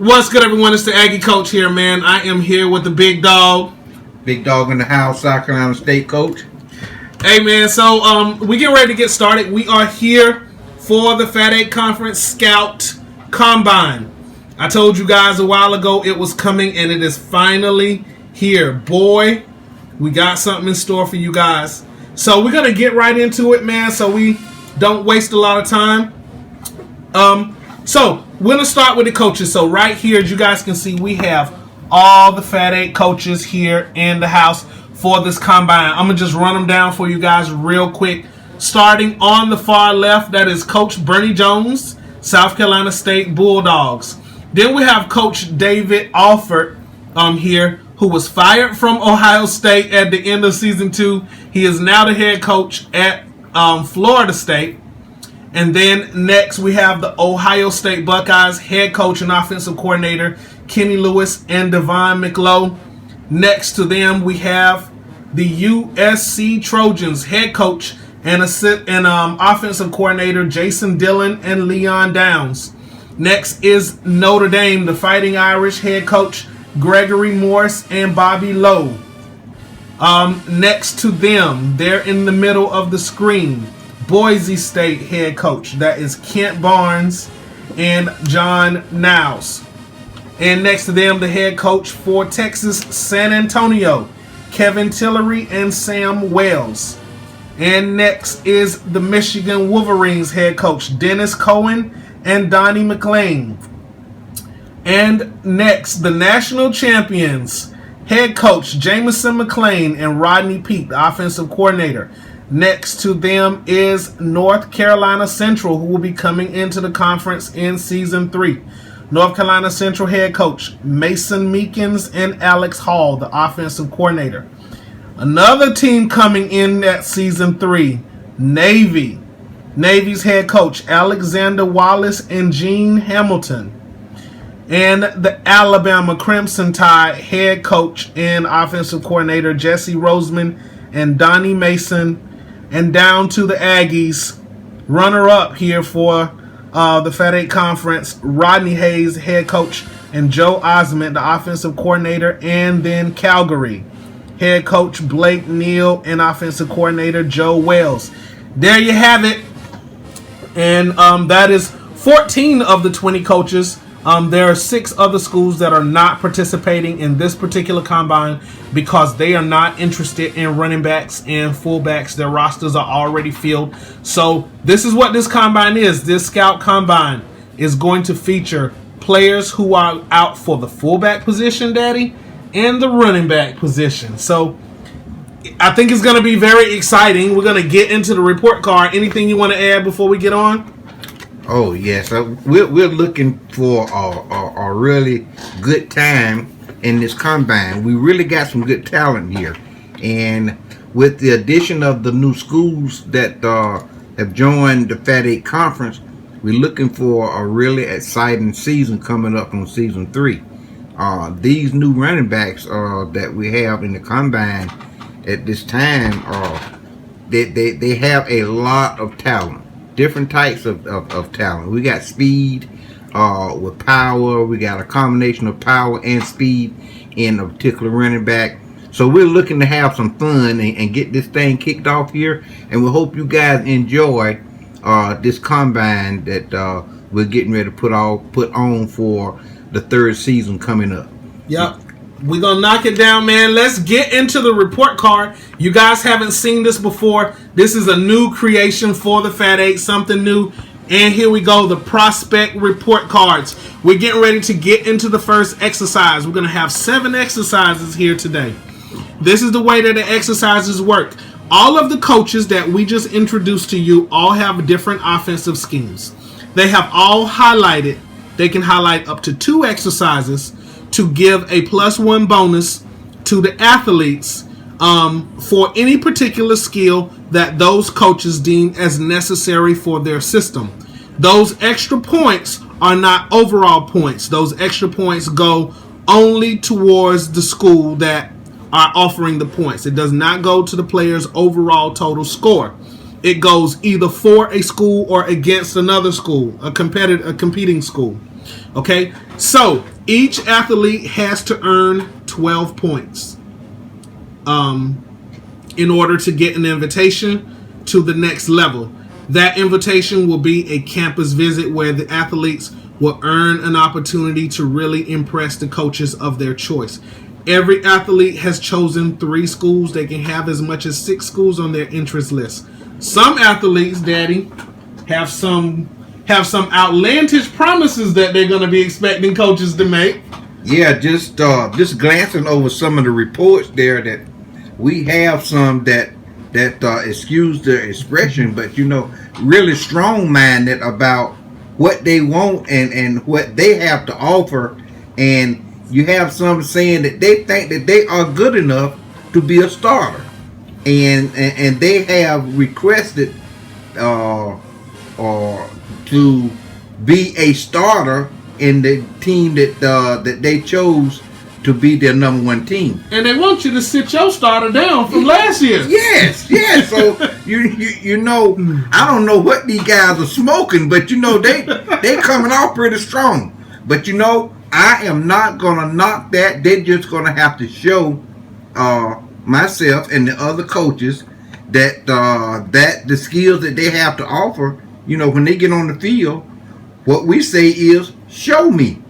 What's good, everyone? It's the Aggie Coach here, man. I am here with the big dog. Big dog in the house, South Carolina State coach. Hey, man. So, we get ready to get started. We are here for the FAT8 Conference Scout Combine. I told you guys a while ago it was coming, and it is finally here. Boy, we got something in store for you guys. So, we're going to get right into it, man, so we don't waste a lot of time. So, we're going to start with the coaches. So, right here, as you guys can see, we have all the FAT8 coaches here in the house for this combine. I'm going to just run them down for you guys real quick. Starting on the far left, that is Coach Bernie Jones, South Carolina State Bulldogs. Then we have Coach David Alford here, who was fired from Ohio State at the end of Season 2. He is now the head coach at Florida State. And then next we have the Ohio State Buckeyes head coach and offensive coordinator Kenny Lewis and Devon McLeod. Next to them we have the USC Trojans head coach and offensive coordinator Jason Dillon and Leon Downs. Next is Notre Dame, the Fighting Irish head coach Gregory Morris and Bobby Lowe. Next to them, they're in the middle of the screen, Boise State head coach, that is Kent Barnes and John Niles. And next to them, the head coach for Texas San Antonio, Kevin Tillery and Sam Wells. And next is the Michigan Wolverines head coach, Dennis Cohen and Donnie McLean. And next, the national champions head coach, Jamison McLean and Rodney Peete, the offensive coordinator. Next to them is North Carolina Central, who will be coming into the conference in Season 3. North Carolina Central head coach Mason Meekins and Alex Hall, the offensive coordinator. Another team coming in at Season 3, Navy. Navy's head coach Alexander Wallace and Gene Hamilton. And the Alabama Crimson Tide head coach and offensive coordinator Jesse Roseman and Donnie Mason. And down to the Aggies, runner-up here for the FAT8 Conference, Rodney Hayes, head coach, and Joe Osment, the offensive coordinator. And then Calgary, head coach Blake Neal and offensive coordinator Joe Wells. There you have it. And that is 14 of the 20 coaches. There are 6 other schools that are not participating in this particular combine because they are not interested in running backs and fullbacks. Their rosters are already filled. So this is what this combine is. This scout combine is going to feature players who are out for the fullback position, Daddy, and the running back position. So I think it's going to be very exciting. We're going to get into the report card. Anything you want to add before we get on? Oh, yes. We're looking for a really good time in this combine. We really got some good talent here. And with the addition of the new schools that have joined the FAT8 Conference, we're looking for a really exciting season coming up on Season 3. These new running backs that we have in the combine at this time, they have a lot of talent. Different types of talent. We got speed with power. We got a combination of power and speed in a particular running back. So we're looking to have some fun and get this thing kicked off here. And we hope you guys enjoy this combine that we're getting ready to put on for the 3rd season coming up. Yep. We're going to knock it down, man. Let's get into the report card. You guys haven't seen this before. This is a new creation for the FAT8, something new. And here we go, the prospect report cards. We're getting ready to get into the first exercise. We're going to have 7 exercises here today. This is the way that the exercises work. All of the coaches that we just introduced to you all have different offensive schemes. They have all highlighted. They can highlight up to 2 exercises to give a +1 bonus to the athletes for any particular skill that those coaches deem as necessary for their system. Those extra points are not overall points. Those extra points go only towards the school that are offering the points. It does not go to the player's overall total score. It goes either for a school or against another school, a competing school. Okay, so Each athlete has to earn 12 points in order to get an invitation to the next level. That invitation will be a campus visit where the athletes will earn an opportunity to really impress the coaches of their choice. Every athlete has chosen 3 schools. They can have as much as 6 schools on their interest list. Some athletes, Daddy, have some outlandish promises that they're going to be expecting coaches to make. Yeah, just glancing over some of the reports there, that we have some that excuse the expression, but really strong-minded about what they want and what they have to offer. And you have some saying that they think that they are good enough to be a starter, and they have requested or to be a starter in the team that they chose to be their number 1 team. And they want you to sit your starter down from last year. Yes. So you know, I don't know what these guys are smoking, but they coming off pretty strong. But I am not gonna knock that. They're just gonna have to show myself and the other coaches that the skills that they have to offer. When they get on the field, what we say is, show me.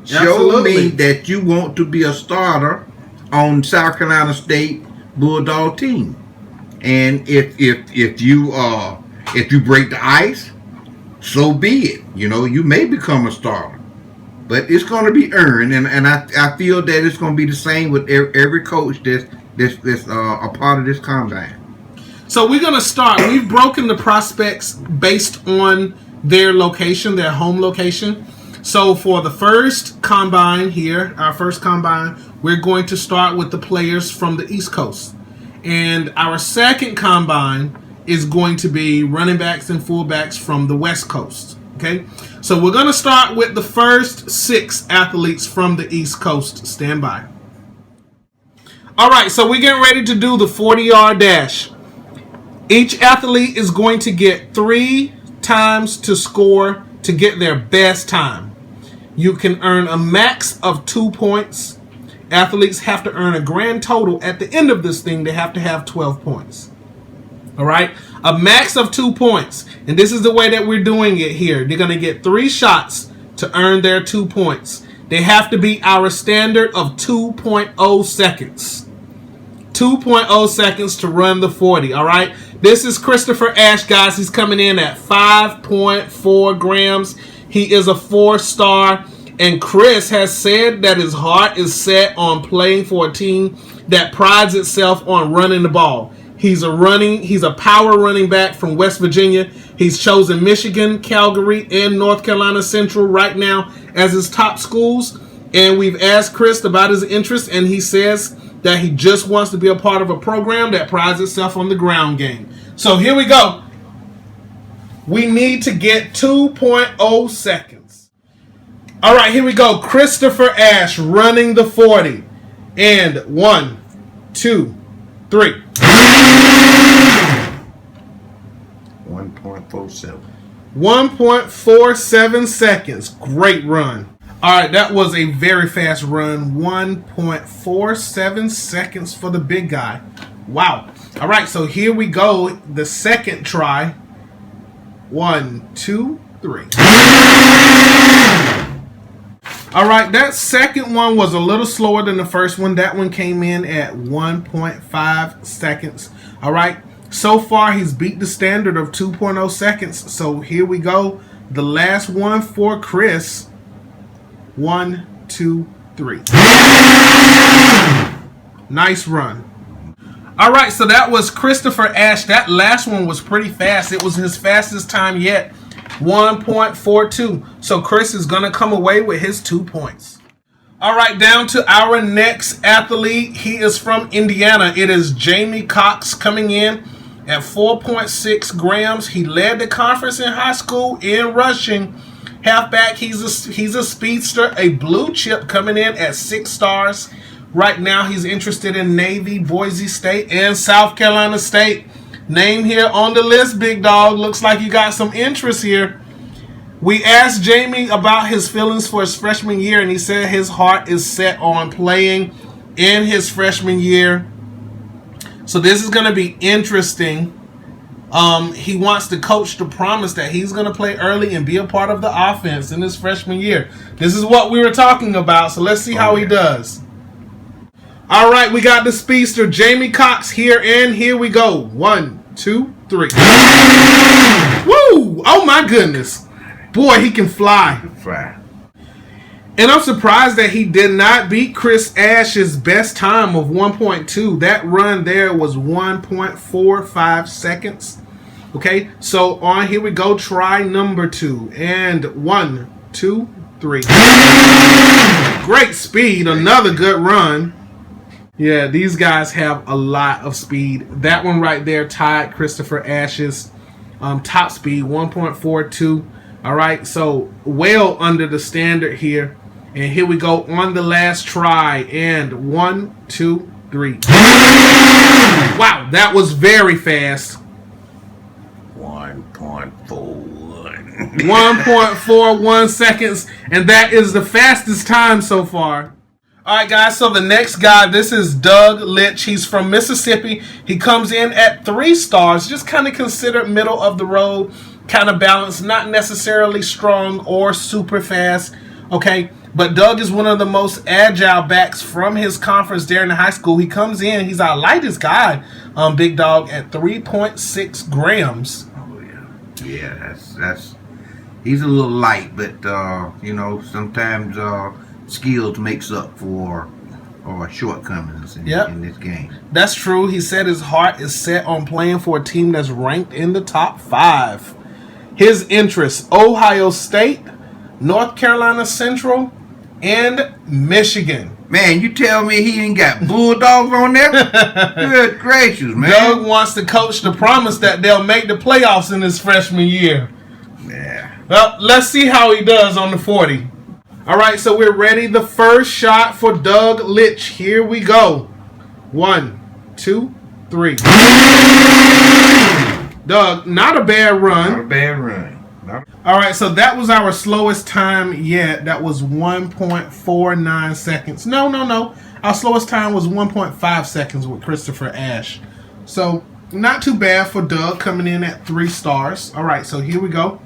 Show me that you want to be a starter on South Carolina State Bulldog team. And if you break the ice, so be it. You may become a starter, but it's going to be earned. And I feel that it's going to be the same with every coach that's a part of this combine. So we're going to start. We've broken the prospects based on their location, their home location. So for the first combine here, our first combine, we're going to start with the players from the East Coast. And our second combine is going to be running backs and fullbacks from the West Coast. Okay? So we're going to start with the first 6 athletes from the East Coast. Stand by. All right, so we're getting ready to do the 40-yard dash. Each athlete is going to get 3 times to score to get their best time. You can earn a max of 2 points. Athletes have to earn a grand total. At the end of this thing, they have to have 12 points. All right? A max of 2 points. And this is the way that we're doing it here. They're going to get 3 shots to earn their 2 points. They have to beat our standard of 2.0 seconds. 2.0 seconds to run the 40. All right? This is Christopher Ash, guys. He's coming in at 5.4 grams. He is a 4-star. And Chris has said that his heart is set on playing for a team that prides itself on running the ball. He's a power running back from West Virginia. He's chosen Michigan, Calgary, and North Carolina Central right now as his top schools. And we've asked Chris about his interest, and he says that he just wants to be a part of a program that prides itself on the ground game. So here we go. We need to get 2.0 seconds. All right, here we go. Christopher Ash running the 40. And 1, 2, 3. 1.47. 1.47 seconds. Great run. All right, that was a very fast run. 1.47 seconds for the big guy. Wow. All right, so here we go. The second try. 1, 2, 3. All right, that second one was a little slower than the first one. That one came in at 1.5 seconds. All right, so far he's beat the standard of 2.0 seconds. So here we go. The last one for Chris. 1, 2, 3. Nice run. All right, so that was Christopher Ash. That last one was pretty fast. It was his fastest time yet. 1.42. So Chris is going to come away with his 2 points. All right, down to our next athlete. He is from Indiana. It is Jamie Cox coming in at 4.6 grams. He led the conference in high school in rushing. Halfback, he's a speedster, a blue chip coming in at 6 stars. Right now, he's interested in Navy, Boise State, and South Carolina State. Name here on the list, big dog. Looks like you got some interest here. We asked Jamie about his feelings for his freshman year, and he said his heart is set on playing in his freshman year. So this is going to be interesting. He wants the coach to promise that he's going to play early and be a part of the offense in his freshman year. This is what we were talking about, so let's see how he does. All right, we got the speedster, Jamie Cox, here, and here we go. 1, 2, 3. Woo! Oh, my goodness. Boy, he can fly. And I'm surprised that he did not beat Chris Ash's best time of 1.2. That run there was 1.45 seconds. Okay, so on here we go. Try number 2. And 1, 2, 3. Great speed. Another good run. Yeah, these guys have a lot of speed. That one right there tied Christopher Ash's top speed, 1.42. All right, so well under the standard here. And here we go on the last try. And 1, 2, 3. Wow, that was very fast. 1.41. 1.41 seconds. And that is the fastest time so far. All right, guys, so the next guy, this is Doug Litch. He's from Mississippi. He comes in at 3 stars, just kind of considered middle of the road, kind of balanced, not necessarily strong or super fast, okay? But Doug is one of the most agile backs from his conference there in high school. He comes in, he's our lightest guy, big dog, at 3.6 grams. Oh, yeah. Yeah, that's he's a little light, but, you know, sometimes skills makes up for shortcomings in this game. That's true. He said his heart is set on playing for a team that's ranked in the top 5. His interests: Ohio State, North Carolina Central, and Michigan. Man, you tell me he ain't got Bulldogs on there? Good gracious, man. Doug wants the coach to promise that they'll make the playoffs in his freshman year. Yeah. Well, let's see how he does on the 40. All right, so we're ready. The first shot for Doug Litch. Here we go. 1, 2, 3. Doug, not a bad run. Not a bad run. All right, so that was our slowest time yet. That was 1.49 seconds. No. Our slowest time was 1.5 seconds with Christopher Ash. So not too bad for Doug coming in at 3 stars. All right, so here we go.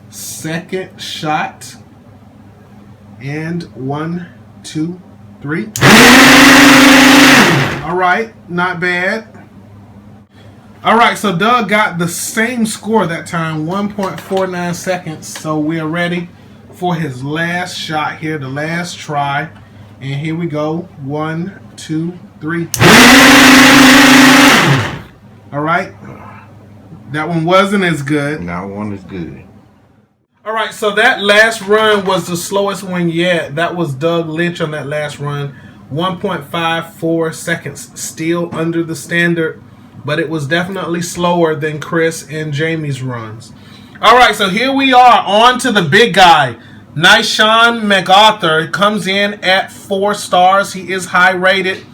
Second shot. And 1, 2, 3. All right, not bad. All right, so Doug got the same score that time, 1.49 seconds. So we are ready for his last shot here, the last try. And here we go. 1, 2, 3. All right. That one wasn't as good. That one is good. All right, so that last run was the slowest one yet. That was Doug Litch on that last run. 1.54 seconds, still under the standard, but it was definitely slower than Chris and Jamie's runs. All right, so here we are on to the big guy. Nyshawn MacArthur comes in at 4 stars. He is high rated.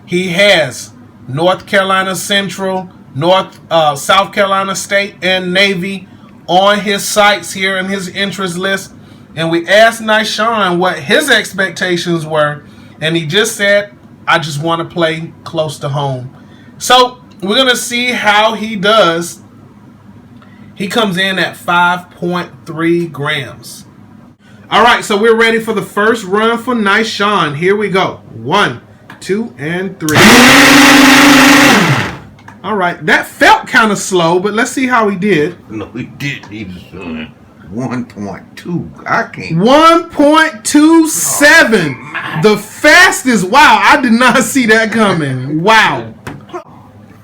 He has North Carolina Central, South Carolina State, and Navy on his sites here in his interest list. And we asked Nyshawn what his expectations were, and he just said, I just want to play close to home. So we're going to see how he does. He comes in at 5.3 grams. All right, so we're ready for the first run for Nyshawn. Here we go. 1, 2, and 3. All right, that felt kind of slow, but let's see how he did. No, he didn't. He was 1.2. I can't. 1.27. The fastest. Wow, I did not see that coming. Wow.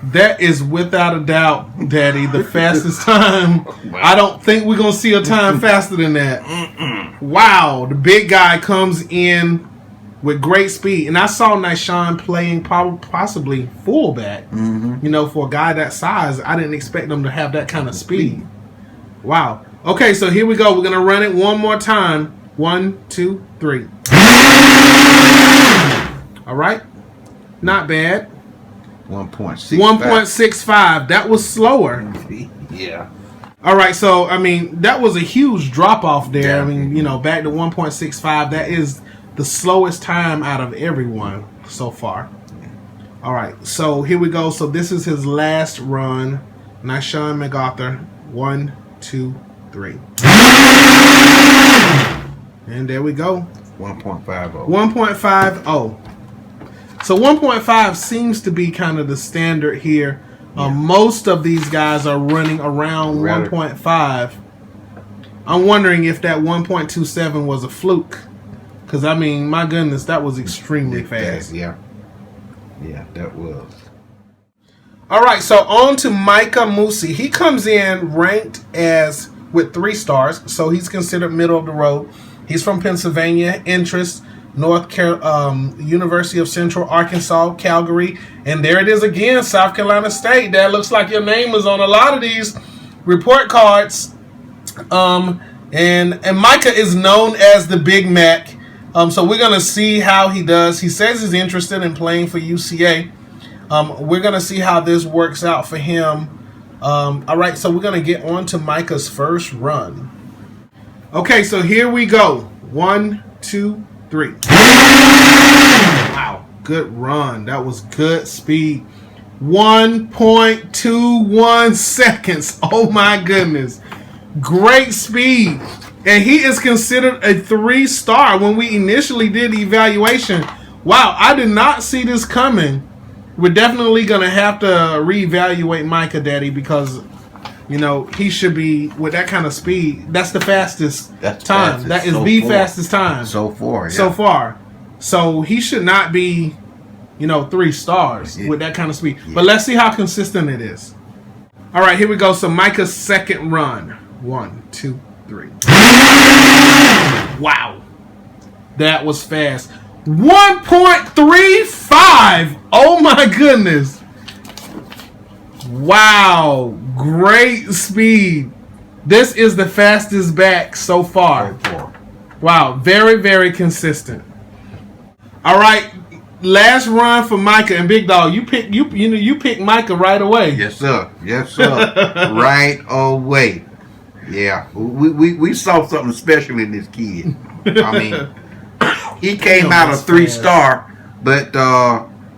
That is without a doubt, Daddy, the fastest time. I don't think we're going to see a time faster than that. Wow, the big guy comes in with great speed. And I saw Nyshawn playing possibly fullback. You know, for a guy that size, I didn't expect him to have that kind of speed. Wow. Okay, so here we go. We're going to run it one more time. 1, 2, 3. All right. Not bad. 1.65. 1.65. That was slower. Yeah. All right, so I mean that was a huge drop off there. Yeah. I mean, you know, back to 1.65. That is the slowest time out of everyone so far. All right, so here we go. So this is his last run. Nice Sean MacArthur. 1, 2, 3. And there we go. 1.50. 1.50. So 1.5 seems to be kind of the standard here. Most of these guys are running around 1.5. I'm wondering if that 1.27 was a fluke. Because, I mean, my goodness, that was extremely fast. Yeah, that was. All right, so on to Micah Musi. He comes in ranked as with 3 stars, so he's considered middle of the road. He's from Pennsylvania, interest, University of Central Arkansas, Calgary, and there it is again, South Carolina State. That looks like your name is on a lot of these report cards. And Micah is known as the Big Mac. So we're gonna see how he does. He says he's interested in playing for UCA. We're gonna see how this works out for him. All right, so we're gonna get on to Micah's first run. Okay, so here we go. 1, 2, 3. Wow, good run. That was good speed. 1.21 seconds. Oh my goodness. Great speed. And he is considered a 3-star when we initially did the evaluation. Wow, I did not see this coming. We're definitely going to have to reevaluate Micah, Daddy, because, you know, he should be, with that kind of speed, that's the fastest time. That is the fastest time. So far, yeah. So far. So he should not be, you know, 3 stars with that kind of speed. Yeah. But let's see how consistent it is. All right, here we go. So Micah's second run. 1, 2, 3. Wow. That was fast. 1.35. Oh my goodness. Wow. Great speed. This is the fastest back so far. Wow. Very, very consistent. All right. Last run for Micah, and Big Dog, you pick Micah right away. Yes, sir. Right away. Yeah, we saw something special in this kid. I mean, he came out a 3-star, but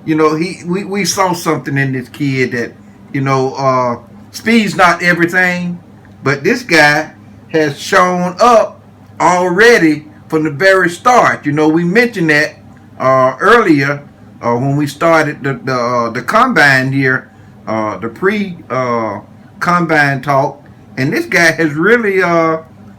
you know, we saw something in this kid that, you know, speed's not everything, but this guy has shown up already from the very start. You know, we mentioned that earlier when we started the combine here, the pre-combine talk. And this guy has really,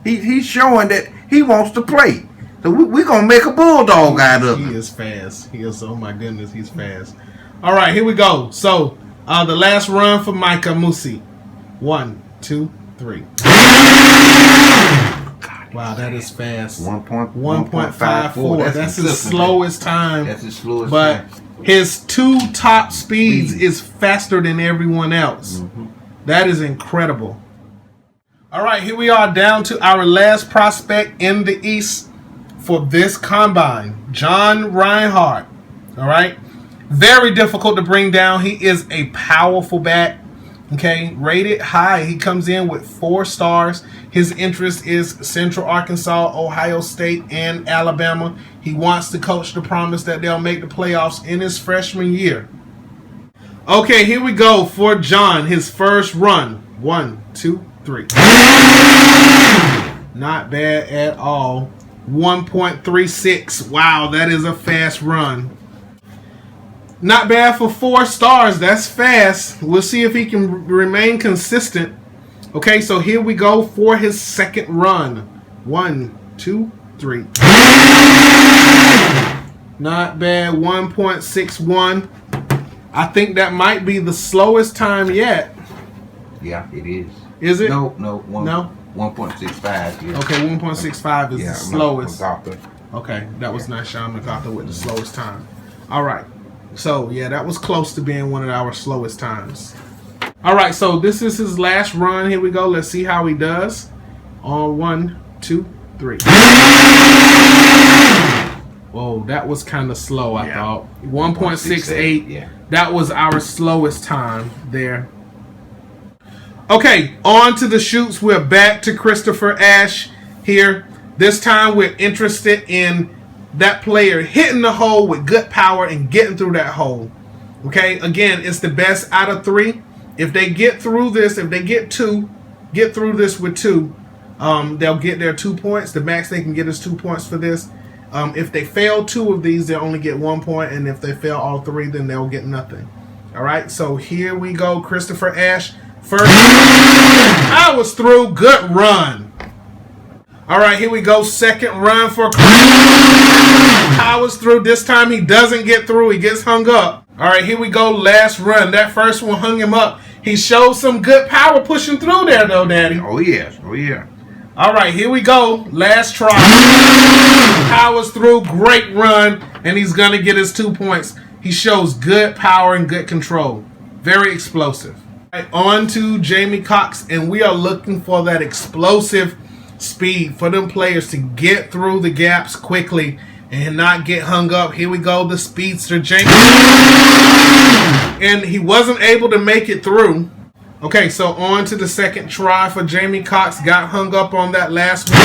he's showing that he wants to play. So we're going to make a bulldog out of him. He is fast. He is, oh my goodness, he's fast. All right, here we go. So, the last run for Micah Musi. 1, 2, 3. Wow, that is fast. 1.54. That's his slowest time. That's his slowest time. But his 2 top speeds is faster than everyone else. Mm-hmm. That is incredible. All right, here we are down to our last prospect in the East for this combine, John Reinhardt. All right, very difficult to bring down. He is a powerful back. Okay, rated high. He comes in with 4 stars. His interest is Central Arkansas, Ohio State, and Alabama. He wants to coach the Promise that they'll make the playoffs in his freshman year. Okay, here we go for John, his first run. 1, 2, 3. Not bad at all. 1.36. Wow, that is a fast run. Not bad for 4 stars. That's fast. We'll see if he can remain consistent. Okay, so here we go for his second run. 1, 2, 3. Not bad. 1.61. I think that might be the slowest time yet. Yeah, it is. Is it? No. 1.65. Yeah. Okay, 1.65 is the slowest. MacArthur. Okay, that was nice, Sean MacArthur with the slowest time. All right. So, yeah, that was close to being one of our slowest times. All right, so this is his last run. Here we go. Let's see how he does. On 1, 2, 3. Whoa, that was kind of slow, I thought. 1.68. Yeah. That was our slowest time there. Okay, on to the shoots. We're back to Christopher Ash here. This time we're interested in that player hitting the hole with good power and getting through that hole. Okay, again, it's the best out of 3. If they get through this, if they get through this with 2, they'll get their 2 points. The max they can get is 2 points for this. If they fail 2 of these, they'll only get 1 point, and if they fail all 3, then they'll get nothing. All right, so here we go. Christopher Ash, first. I was through. Good run. All right, here we go. Second run for Powers through. This time he doesn't get through. He gets hung up. All right, here we go. Last run. That first one hung him up. He showed some good power pushing through there, though, Daddy. Oh, yes. Oh, yeah. All right, here we go. Last try. Powers through. Great run, and he's going to get his 2 points. He shows good power and good control. Very explosive. All right, on to Jamie Cox, and we are looking for that explosive speed for them players to get through the gaps quickly and not get hung up. Here we go, the speedster Jamie, and he wasn't able to make it through. Okay, so on to the second try for Jamie Cox. Got hung up on that last one,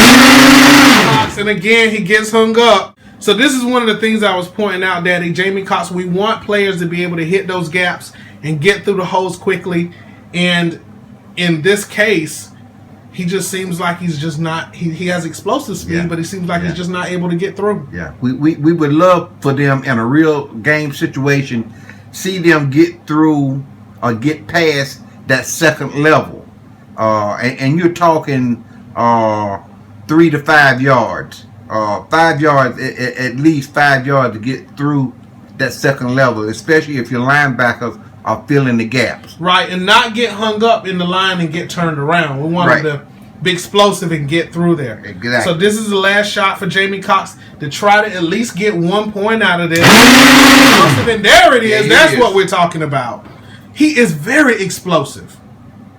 and again he gets hung up. So this is one of the things I was pointing out, Daddy. Jamie Cox, we want players to be able to hit those gaps and get through the holes quickly, and in this case he just seems like he's just not. He has explosive speed, but he seems like he's just not able to get through. Yeah, we would love for them in a real game situation, see them get through or get past that second level, and you're talking 3 to 5 yards, 5 yards at least 5 yards to get through that second level, especially if your linebackers are filling the gaps. Right, and not get hung up in the line and get turned around. We want them to be explosive and get through there. Exactly. So this is the last shot for Jamie Cox to try to at least get 1 point out of this. And there it is. That's what we're talking about. He is very explosive.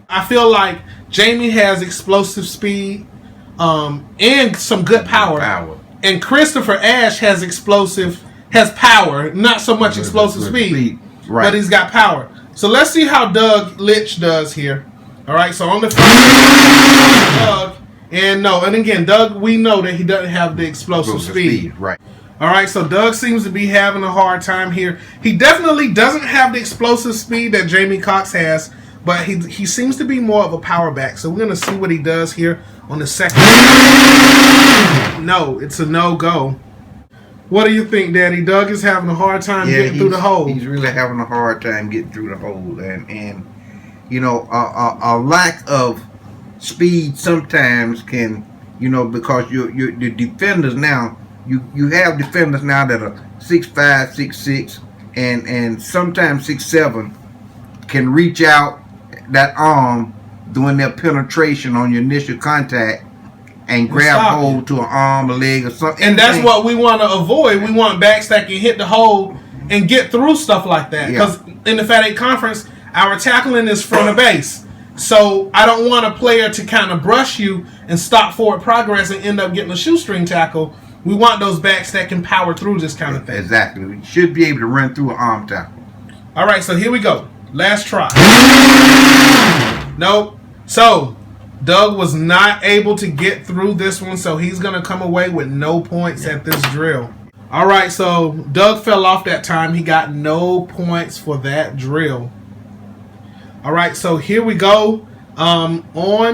I feel like Jamie has explosive speed and some good power. And Christopher Ash has power, not so much explosive speed. Right. But he's got power. So let's see how Doug Litch does here. All right, so on the first Doug, and again, Doug, we know that he doesn't have the explosive speed. Right. All right, so Doug seems to be having a hard time here. He definitely doesn't have the explosive speed that Jamie Cox has, but he seems to be more of a power back. So we're going to see what he does here on the second. No, it's a no-go. What do you think, Daddy? Doug is having a hard time getting through the hole. He's really having a hard time getting through the hole, and you know, a lack of speed sometimes can, you know, because the defenders now, you have defenders now that are 6'5", 6'6", and sometimes 6'7", can reach out that arm doing their penetration on your initial contact and grab hold to an arm, a leg, or something. And that's what we want to avoid. We want backs that can hit the hole and get through stuff like that. Because in the FAT8 conference, our tackling is from the base. So I don't want a player to kind of brush you and stop forward progress and end up getting a shoestring tackle. We want those backs that can power through this kind of thing. Exactly. We should be able to run through an arm tackle. All right, so here we go. Last try. Nope. So Doug was not able to get through this one, so he's going to come away with no points at this drill. All right, so Doug fell off that time. He got no points for that drill. All right, so here we go. On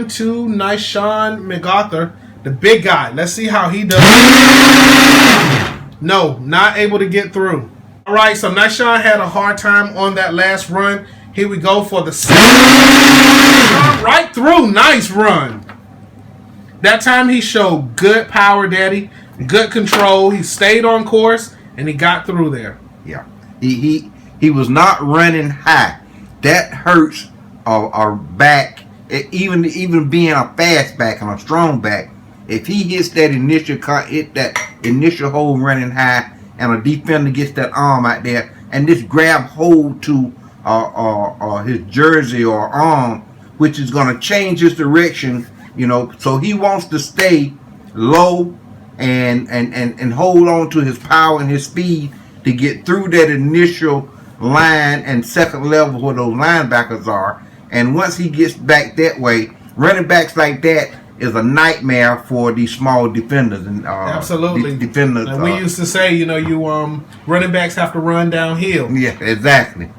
to Nyshawn MacArthur, the big guy. Let's see how he does. No, not able to get through. All right, so Nyshawn had a hard time on that last run. Here we go for the second run right through. Nice run. That time he showed good power, Daddy. Good control. He stayed on course, and he got through there. Yeah. He was not running high. That hurts our back. Even being a fast back and a strong back, if he hits that initial hole running high, and a defender gets that arm out there and just grab hold to his jersey or arm, which is going to change his direction, you know. So he wants to stay low and hold on to his power and his speed to get through that initial line and second level where those linebackers are, And once he gets back that way, running backs like that is a nightmare for these small defenders and absolutely defenders. And we used to say, you running backs have to run downhill. Yeah, exactly.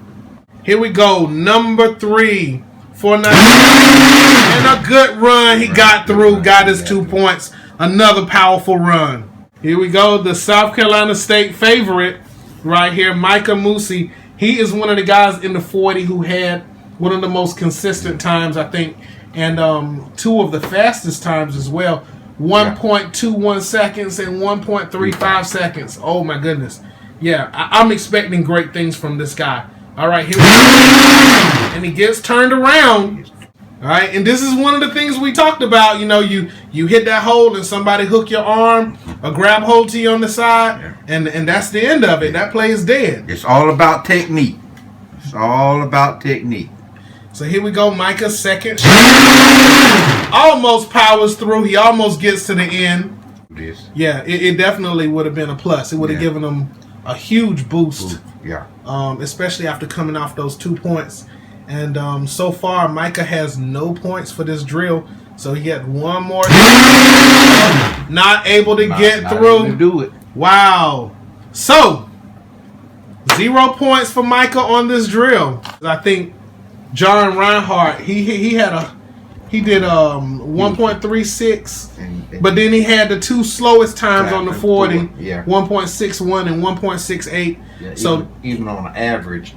Here we go, number 3 for 9. And a good run. He got through, got his 2 points. Another powerful run. Here we go, the South Carolina State favorite right here, Micah Musi. He is one of the guys in the 40 who had one of the most consistent times, I think, and 2 of the fastest times as well. 1.21 seconds and 1.35 seconds. Oh my goodness. Yeah, I'm expecting great things from this guy. All right, here we go. And he gets turned around. All right, and this is one of the things we talked about. You hit that hole and somebody hook your arm or grab hold to you on the side, and that's the end of it. That play is dead. It's all about technique. It's all about technique. So here we go, Micah's second. Almost powers through. He almost gets to the end. This. Yeah, it definitely would have been a plus. It would have given him a huge boost. Yeah. Especially after coming off those 2 points. And so far, Micah has no points for this drill. So he had one more. Not able to get through. Able to do it. Wow. So, 0 points for Micah on this drill. I think John Reinhardt, he did 1.36, but then he had the 2 slowest times on the 40, 1.61 and 1.68. Yeah, so even on the average,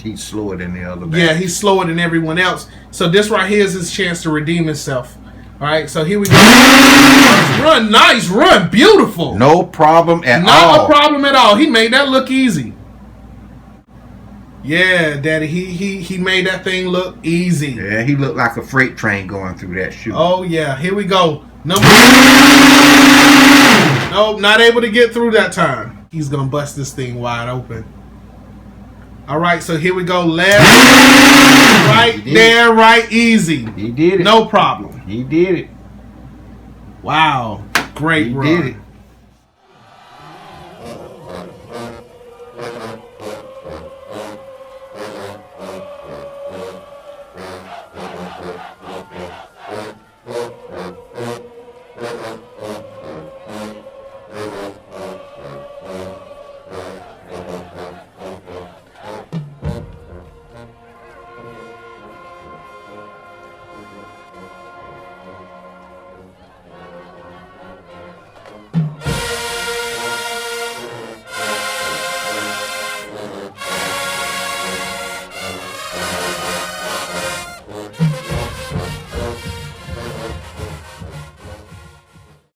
he's slower than the other backs. Yeah, he's slower than everyone else. So this right here is his chance to redeem himself. All right, so here we go. Nice run, beautiful. No problem at all. Not a problem at all. He made that look easy. Yeah, Daddy, he made that thing look easy. Yeah, he looked like a freight train going through that chute. Oh yeah, here we go. Nope, not able to get through that time. He's gonna bust this thing wide open. All right, so here we go. Left, right there, right easy. He did it. No problem. He did it. Wow, great run. He did it.